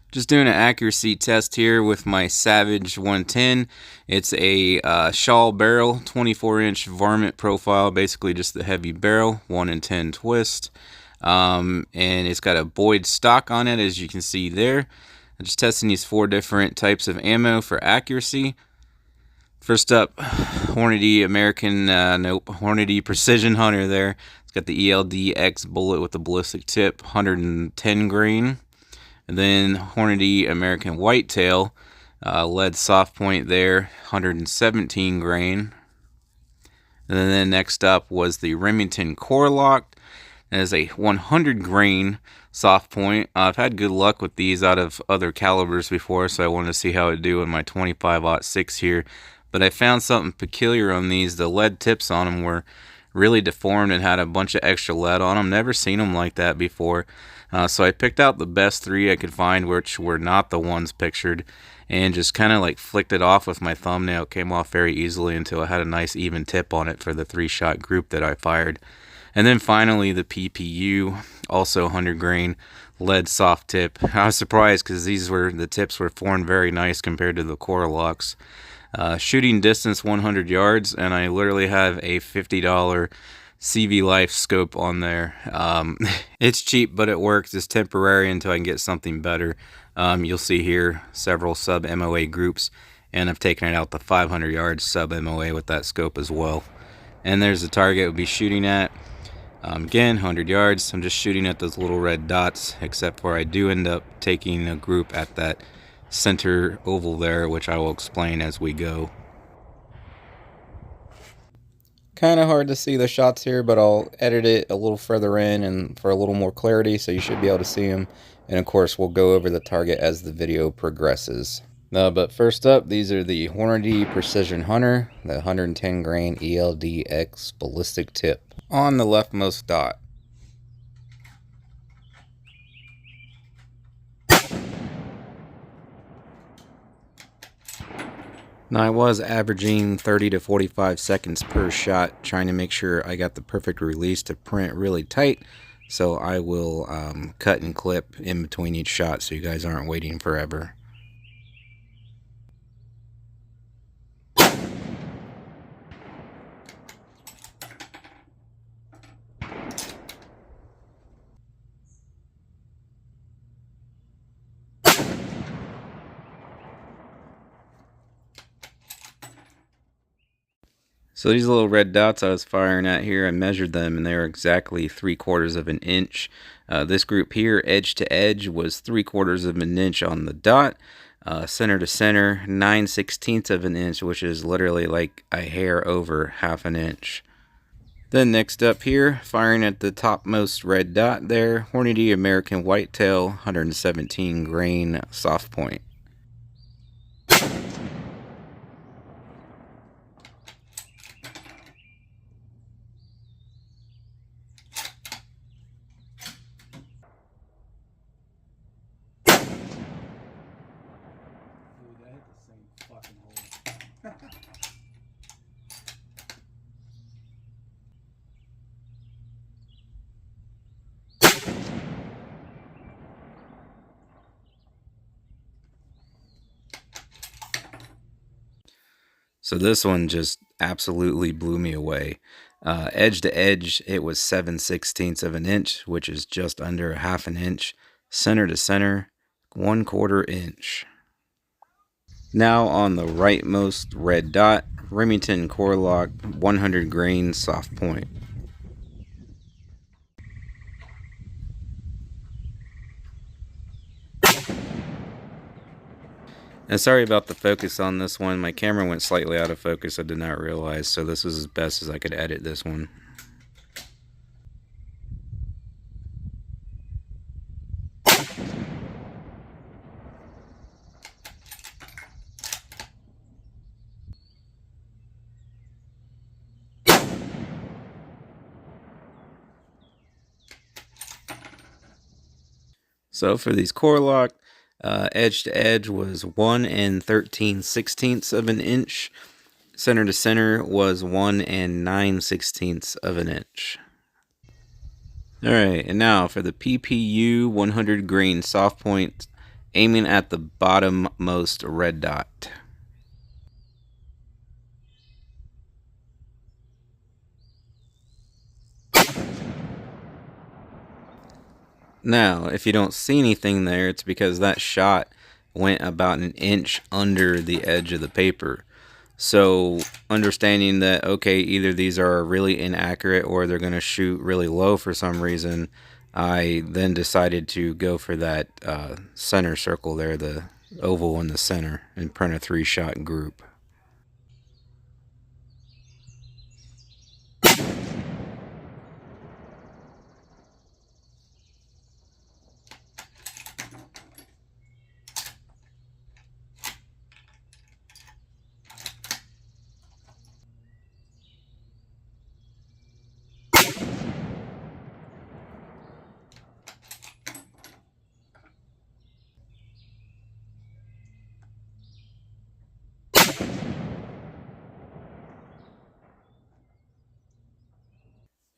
Just doing an accuracy test here with my Savage 110. It's a shawl barrel, 24-inch varmint profile, basically just the heavy barrel, 1 in 10 twist. And it's got a Boyd stock on it, as you can see there. I'm just testing these 4 different types of ammo for accuracy. First up, Hornady Hornady Precision Hunter there. It's got the eld-x bullet with the ballistic tip, 110 grain. And then Hornady American Whitetail, lead soft point there, 117 grain. And then next up was the Remington Core Lock. That is a 100 grain soft point. I've had good luck with these out of other calibers before, so I wanted to see how it would do in my 25-06 here. But I found something peculiar on these. The lead tips on them were really deformed and had a bunch of extra lead on them. Never seen them like that before. So I picked out the best 3 I could find, which were not the ones pictured, and just kind of like flicked it off with my thumbnail. It came off very easily until I had a nice even tip on it for the 3-shot group that I fired. And then finally the PPU, also 100 grain lead soft tip. I was surprised because the tips were formed very nice compared to the Core Locks. Shooting distance 100 yards, and I literally have a $50 CV Life scope on there. It's cheap, but it works. It's temporary until I can get something better. You'll see here several sub MOA groups, and I've taken it out to 500 yards sub MOA with that scope as well. And there's the target we'll be shooting at. Again, 100 yards. I'm just shooting at those little red dots, except for I do end up taking a group at that center oval there, which I will explain as we go. Kind of hard to see the shots here, but I'll edit it a little further in and for a little more clarity, so you should be able to see them. And of course, we'll go over the target as the video progresses. But first up, these are the Hornady Precision Hunter, the 110 grain eld-x ballistic tip on the leftmost dot. Now, I was averaging 30 to 45 seconds per shot, trying to make sure I got the perfect release to print really tight. So I will cut and clip in between each shot so you guys aren't waiting forever. So these little red dots I was firing at here, I measured them and they were exactly 3/4 of an inch. This group here, edge to edge, was 3/4 of an inch on the dot. Center to center, 9/16 of an inch, which is literally like a hair over half an inch. Then next up here, firing at the topmost red dot there, Hornady American Whitetail, 117 grain soft point. So this one just absolutely blew me away. Edge to edge, it was 7/16 of an inch, which is just under a half an inch. Center to center, 1/4 inch. Now on the rightmost red dot, Remington Core Lock, 100 grain soft point. And sorry about the focus on this one. My camera went slightly out of focus. I did not realize, so this was as best as I could edit this one. So for these Core Lock, edge to edge was 1 13/16 of an inch. Center to center was 1 9/16 of an inch. Alright, and now for the PPU 100 grain soft point, aiming at the bottommost red dot. Now, if you don't see anything there, it's because that shot went about an inch under the edge of the paper. So understanding that, okay, either these are really inaccurate or they're going to shoot really low for some reason, I then decided to go for that center circle there, the oval in the center, and print a 3-shot group.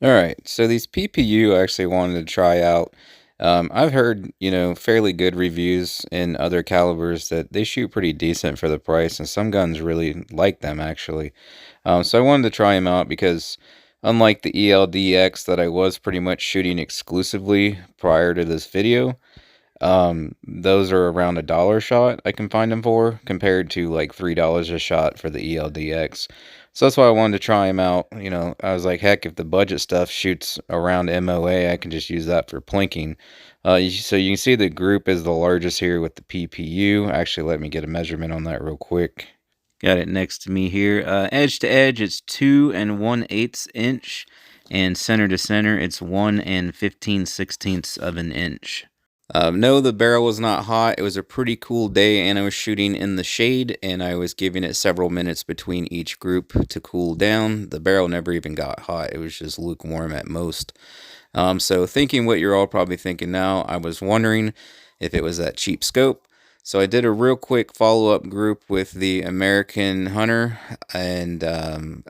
All right, so these PPU I actually wanted to try out. I've heard, fairly good reviews in other calibers that they shoot pretty decent for the price, and some guns really like them actually. So I wanted to try them out because unlike the eld-x that I was pretty much shooting exclusively prior to this video, those are around $1 shot I can find them for, compared to like $3 a shot for the eld-x. So that's why I wanted to try them out. I was like, heck, if the budget stuff shoots around MOA, I can just use that for plinking. So you can see the group is the largest here with the PPU. Actually, let me get a measurement on that real quick. Got it next to me here. Edge to edge, it's 2 1/8 inch, and center to center, it's 1 15/16 of an inch. No, the barrel was not hot. It was a pretty cool day, and I was shooting in the shade, and I was giving it several minutes between each group to cool down. The barrel never even got hot. It was just lukewarm at most. So thinking what you're all probably thinking now, I was wondering if it was that cheap scope. So I did a real quick follow-up group with the American Hunter, and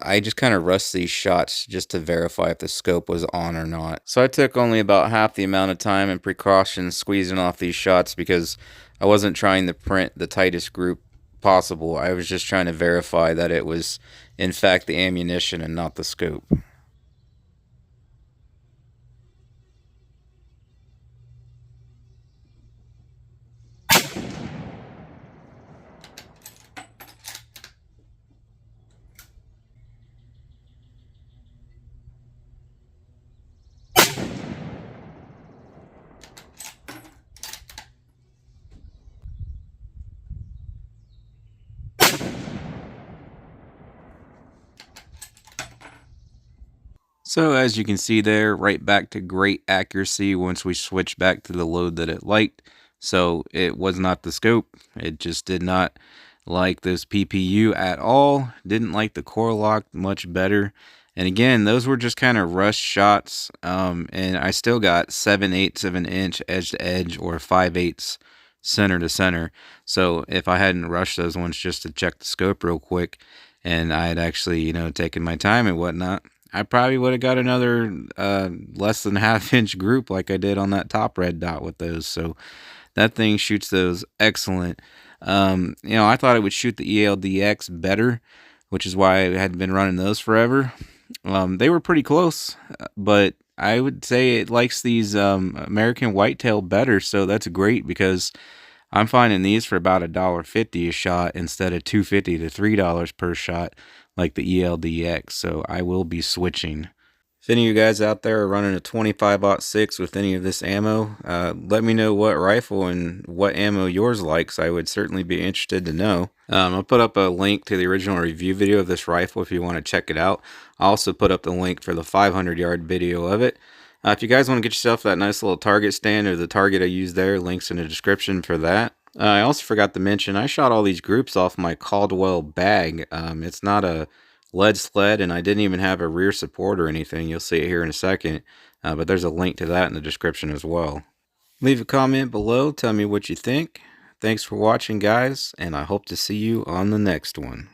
I just kind of rushed these shots just to verify if the scope was on or not. So I took only about half the amount of time and precautions squeezing off these shots because I wasn't trying to print the tightest group possible. I was just trying to verify that it was in fact the ammunition and not the scope. So as you can see there, right back to great accuracy once we switched back to the load that it liked. So it was not the scope. It just did not like those PPU at all. Didn't like the core lock much better. And again, those were just kind of rush shots. And I still got 7/8 of an inch edge to edge or 5/8 center to center. So if I hadn't rushed those ones just to check the scope real quick, and I had actually, taken my time and whatnot, I probably would have got another less than half-inch group like I did on that top red dot with those. So that thing shoots those excellent. I thought it would shoot the eld-x better, which is why I had been running those forever. They were pretty close, but I would say it likes these American whitetail better. So that's great because I'm finding these for about $1.50 a shot instead of $2.50 to $3 per shot like the eld-x. So I will be switching. If any of you guys out there are running a 25-06 with any of this ammo, let me know what rifle and what ammo yours likes. I would certainly be interested to know. I'll put up a link to the original review video of this rifle if you want to check it out. I'll also put up the link for the 500-yard video of it. If you guys want to get yourself that nice little target stand or the target I used there, links in the description for that. I also forgot to mention, I shot all these groups off my Caldwell bag. It's not a lead sled, and I didn't even have a rear support or anything. You'll see it here in a second, but there's a link to that in the description as well. Leave a comment below. Tell me what you think. Thanks for watching, guys, and I hope to see you on the next one.